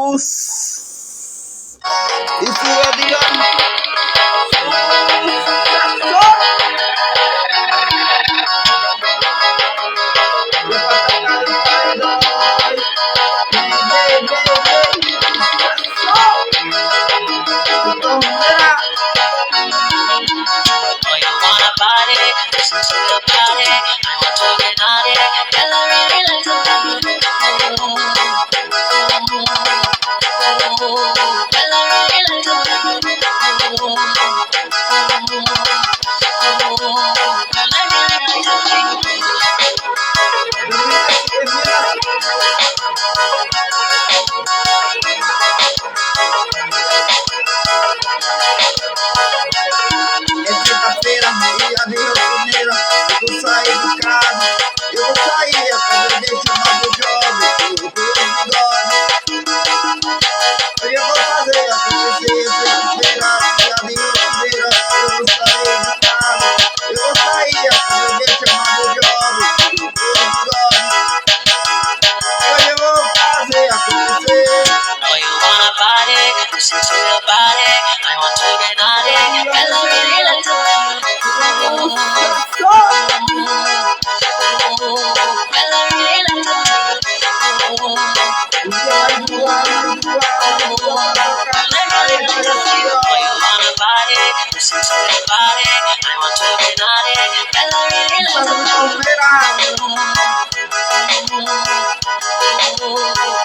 Isso é Adriano. Listen to your body, I want to get naughty. Girl, I really like to love you. Girl, I really like to love you. Girl, I really like to love you. É quinta-feira, dia de rotineira. Eu vou sair de casa. Eu vou sair pra beber chamado jogo. Eu vou fazer acontecer. Sexta-feira, dia de rotineira. Eu vou sair de casa. Eu vou sair pra beber chamado jogo. Hoje eu vou fazer acontecer. Oh, you wanna party? Listen to your body. I want to get naughty. Girl, I really like to love you. Girl, I really like to love you. Girl, I really like to love you. Oh, you wanna party? Listen to your body. I want to get naughty. Girl, I really like to love you.